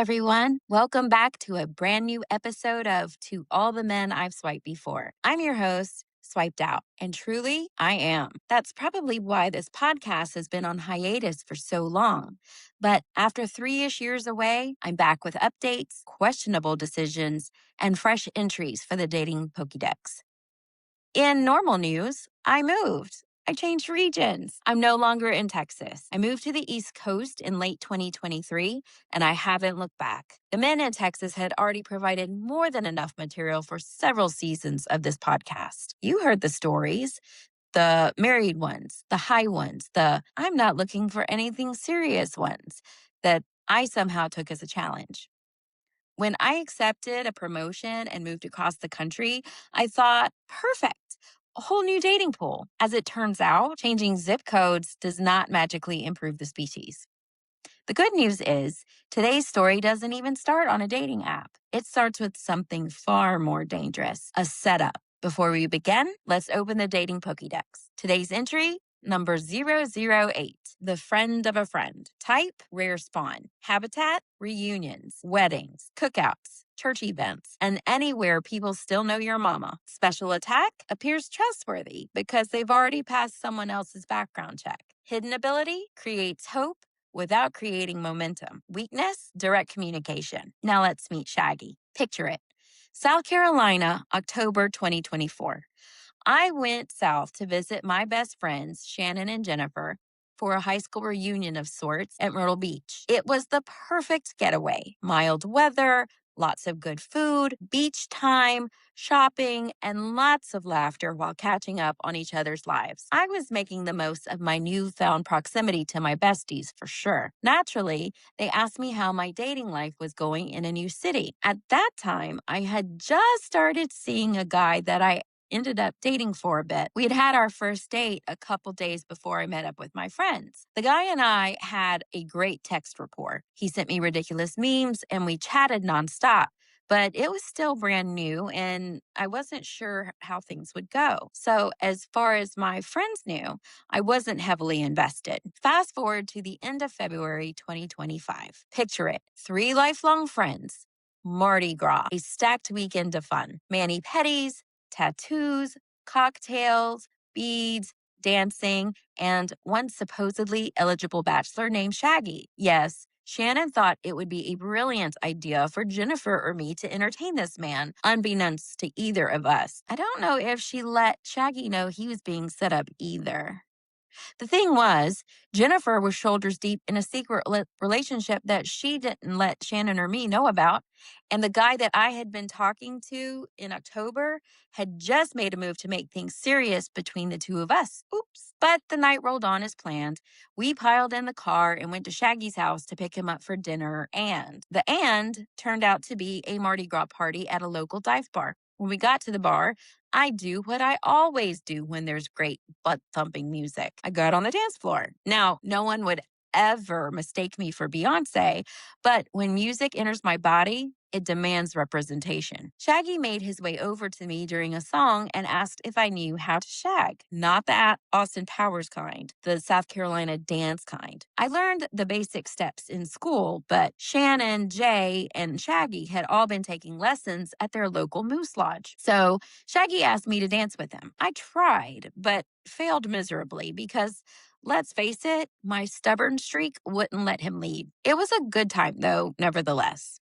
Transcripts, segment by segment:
everyone. Welcome back to a brand new episode of To All the Men I've Swiped Before. I'm your host, Swiped Out, and truly, I am. That's probably why this podcast has been on hiatus for so long. But after 3-ish years away, I'm back with updates, questionable decisions, and fresh entries for the dating Pokédex. In normal news, I moved. I changed regions. I'm no longer in Texas. I moved to the East Coast in late 2023, and I haven't looked back. The men in Texas had already provided more than enough material for several seasons of this podcast. You heard the stories, the married ones, the high ones, the I'm not looking for anything serious ones that I somehow took as a challenge. When I accepted a promotion and moved across the country, I thought, perfect, a whole new dating pool. As it turns out, changing zip codes does not magically improve the species. The good news is today's story doesn't even start on a dating app. It starts with something far more dangerous, a setup. Before we begin, let's open the dating Pokédex. Today's entry, number 008, the friend of a friend. Type, rare spawn. Habitat, reunions, weddings, cookouts, church events, and anywhere people still know your mama. Special attack appears trustworthy because they've already passed someone else's background check. Hidden ability creates hope without creating momentum. Weakness, direct communication. Now let's meet Shaggy. Picture it. South Carolina, October 2024. I went south to visit my best friends, Shannon and Jennifer, for a high school reunion of sorts at Myrtle Beach. It was the perfect getaway. Mild weather, lots of good food, beach time, shopping, and lots of laughter while catching up on each other's lives. I was making the most of my newfound proximity to my besties for sure. Naturally, they asked me how my dating life was going in a new city. At that time, I had just started seeing a guy that I ended up dating for a bit. We had had our first date a couple days before I met up with my friends. The guy and I had a great text rapport. He sent me ridiculous memes and we chatted nonstop, but it was still brand new and I wasn't sure how things would go. So as far as my friends knew, I wasn't heavily invested. Fast forward to the end of February 2025. Picture it, 3 lifelong friends, Mardi Gras, a stacked weekend of fun, mani-pedis, tattoos, cocktails, beads, dancing, and one supposedly eligible bachelor named Shaggy. Yes, Shannon thought it would be a brilliant idea for Jennifer or me to entertain this man, unbeknownst to either of us. I don't know if she let Shaggy know he was being set up either. The thing was, Jennifer was shoulders deep in a secret relationship that she didn't let Shannon or me know about. And the guy that I had been talking to in October had just made a move to make things serious between the two of us. Oops. But the night rolled on as planned. We piled in the car and went to Shaggy's house to pick him up for dinner. And the turned out to be a Mardi Gras party at a local dive bar. When we got to the bar, I do what I always do when there's great butt thumping music. I got on the dance floor. Now, no one would ever mistake me for Beyonce, but when music enters my body, it demands representation. Shaggy made his way over to me during a song and asked if I knew how to shag. Not the Austin Powers kind, the South Carolina dance kind. I learned the basic steps in school, but Shannon, Jay, and Shaggy had all been taking lessons at their local moose lodge. So Shaggy asked me to dance with him. I tried, but failed miserably because let's face it, my stubborn streak wouldn't let him lead. It was a good time, though, nevertheless.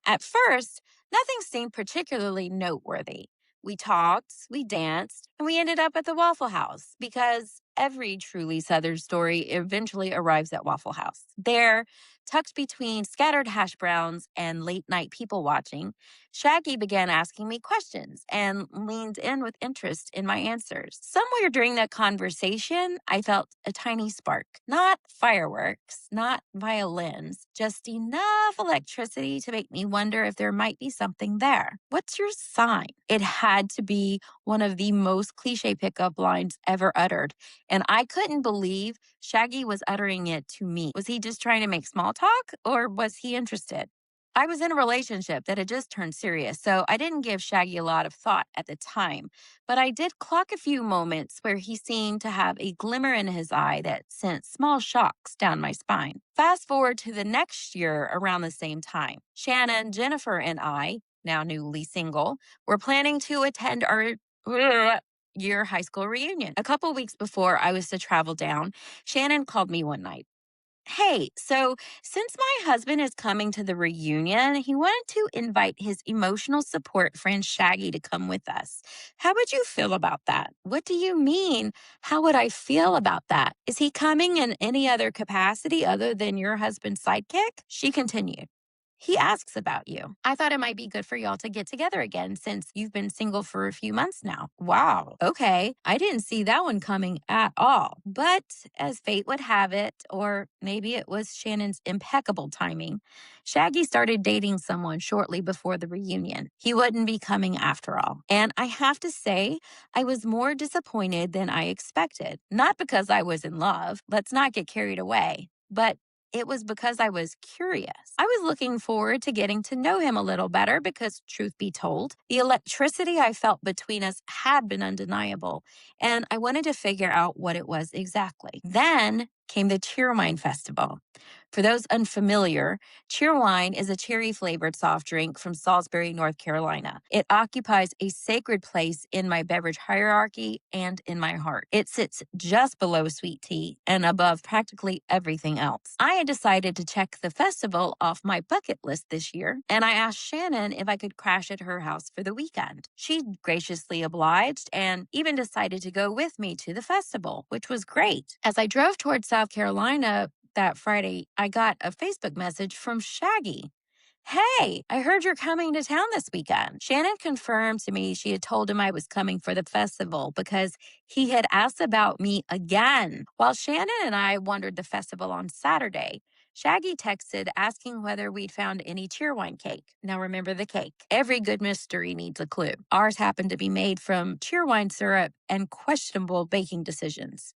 At first, nothing seemed particularly noteworthy. We talked, we danced, and we ended up at the Waffle House because every truly Southern story eventually arrives at Waffle House. There, tucked between scattered hash browns and late night people watching, Shaggy began asking me questions and leaned in with interest in my answers. Somewhere during that conversation, I felt a tiny spark. Not fireworks, not violins, just enough electricity to make me wonder if there might be something there. What's your sign? It had to be one of the most cliche pickup lines ever uttered. And I couldn't believe Shaggy was uttering it to me. Was he just trying to make small talk or was he interested? I was in a relationship that had just turned serious, so I didn't give Shaggy a lot of thought at the time. But I did clock a few moments where he seemed to have a glimmer in his eye that sent small shocks down my spine. Fast forward to the next year around the same time. Shannon, Jennifer, and I, now newly single, were planning to attend our year high school reunion. A couple weeks before I was to travel down, Shannon called me one night. Hey, so since my husband is coming to the reunion, he wanted to invite his emotional support friend Shaggy to come with us. How would you feel about that? What do you mean? How would I feel about that? Is he coming in any other capacity other than your husband's sidekick? She continued. He asks about you. I thought it might be good for y'all to get together again since you've been single for a few months now. Wow. Okay. I didn't see that one coming at all. But as fate would have it, or maybe it was Shannon's impeccable timing, Shaggy started dating someone shortly before the reunion. He wouldn't be coming after all. And I have to say, I was more disappointed than I expected. Not because I was in love. Let's not get carried away. But it was because I was curious. I was looking forward to getting to know him a little better because, truth be told, the electricity I felt between us had been undeniable, and I wanted to figure out what it was exactly. Then came the Cheerwine Festival. For those unfamiliar, Cheerwine is a cherry-flavored soft drink from Salisbury, North Carolina. It occupies a sacred place in my beverage hierarchy and in my heart. It sits just below sweet tea and above practically everything else. I had decided to check the festival off my bucket list this year, and I asked Shannon if I could crash at her house for the weekend. She graciously obliged and even decided to go with me to the festival, which was great. As I drove towards South Carolina that Friday, I got a Facebook message from Shaggy. Hey, I heard you're coming to town this weekend. Shannon confirmed to me she had told him I was coming for the festival because he had asked about me again. While Shannon and I wandered the festival on Saturday, Shaggy texted asking whether we'd found any cheerwine cake. Now remember the cake. Every good mystery needs a clue. Ours happened to be made from cheerwine syrup and questionable baking decisions.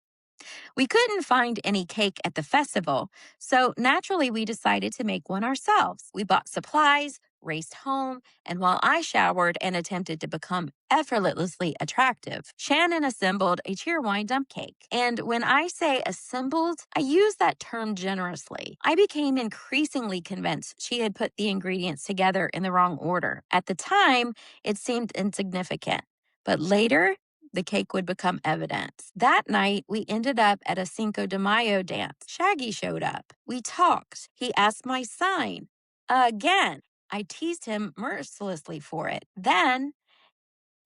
We couldn't find any cake at the festival, so naturally we decided to make one ourselves. We bought supplies, raced home, and while I showered and attempted to become effortlessly attractive, Shannon assembled a cheerwine dump cake. And when I say assembled, I use that term generously. I became increasingly convinced she had put the ingredients together in the wrong order. At the time, it seemed insignificant, but later, the cake would become evidence. That night, we ended up at a Cinco de Mayo dance. Shaggy showed up. We talked. He asked my sign. Again, I teased him mercilessly for it. Then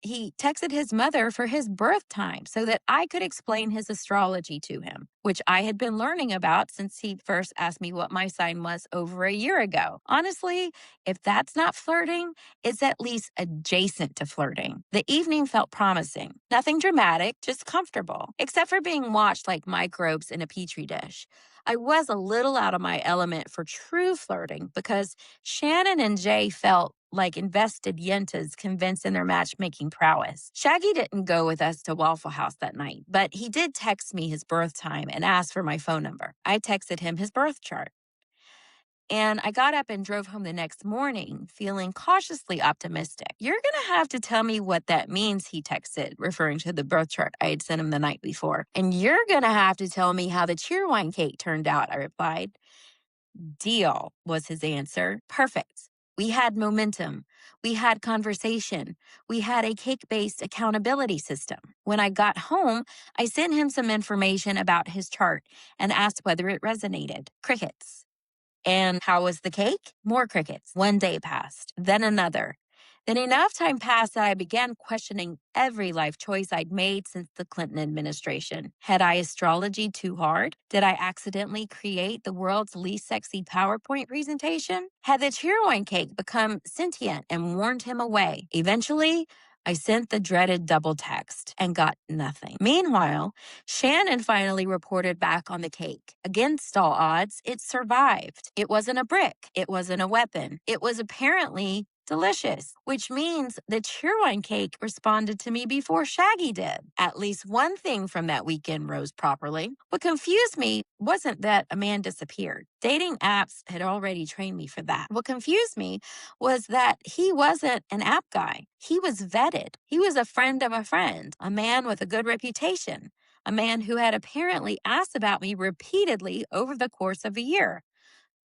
he texted his mother for his birth time so that I could explain his astrology to him, which I had been learning about since he first asked me what my sign was over a year ago. Honestly, if that's not flirting, it's at least adjacent to flirting. The evening felt promising. Nothing dramatic, just comfortable, except for being watched like microbes in a petri dish. I was a little out of my element for true flirting because Shannon and Jay felt like invested yentas convinced in their matchmaking prowess. Shaggy didn't go with us to Waffle House that night, but he did text me his birth time and asked for my phone number. I texted him his birth chart. And I got up and drove home the next morning, feeling cautiously optimistic. You're going to have to tell me what that means, he texted, referring to the birth chart I had sent him the night before. And you're going to have to tell me how the cheerwine cake turned out, I replied. Deal, was his answer. Perfect. We had momentum. We had conversation. We had a cake based accountability system. When I got home, I sent him some information about his chart and asked whether it resonated. Crickets. And how was the cake? More crickets. One day passed, then another. Then enough time passed that I began questioning every life choice I'd made since the Clinton administration. Had I astrology too hard? Did I accidentally create the world's least sexy PowerPoint presentation? Had the cheerwine cake become sentient and warned him away? Eventually, I sent the dreaded double text and got nothing. Meanwhile, Shannon finally reported back on the cake. Against all odds, it survived. It wasn't a brick. It wasn't a weapon. It was apparently delicious, which means the cheerwine cake responded to me before Shaggy did. At least one thing from that weekend rose properly. What confused me wasn't that a man disappeared. Dating apps had already trained me for that. What confused me was that he wasn't an app guy. He was vetted. He was a friend of a friend, a man with a good reputation, a man who had apparently asked about me repeatedly over the course of a year.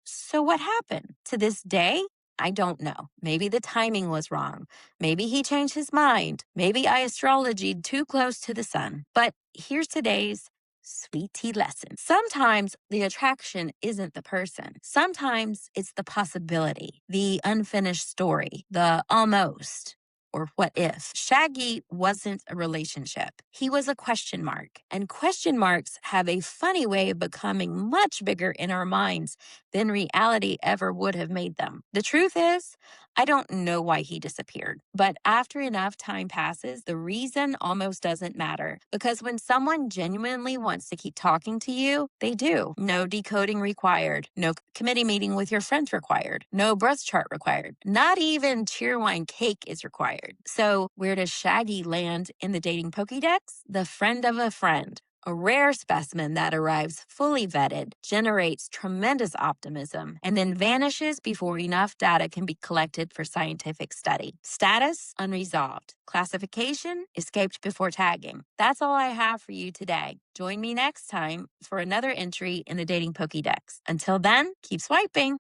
So what happened? To this day, I don't know. Maybe the timing was wrong. Maybe he changed his mind. Maybe I astrologied too close to the sun. But here's today's sweet tea lesson. Sometimes the attraction isn't the person. Sometimes it's the possibility, the unfinished story, the almost. Or what if? Shaggy wasn't a relationship. He was a question mark. And question marks have a funny way of becoming much bigger in our minds than reality ever would have made them. The truth is, I don't know why he disappeared. But after enough time passes, the reason almost doesn't matter. Because when someone genuinely wants to keep talking to you, they do. No decoding required. No committee meeting with your friends required. No birth chart required. Not even cheerwine cake is required. So where does Shaggy land in the dating Pokédex? The friend of a friend. A rare specimen that arrives fully vetted, generates tremendous optimism, and then vanishes before enough data can be collected for scientific study. Status, unresolved. Classification, escaped before tagging. That's all I have for you today. Join me next time for another entry in the Dating Pokédex. Until then, keep swiping.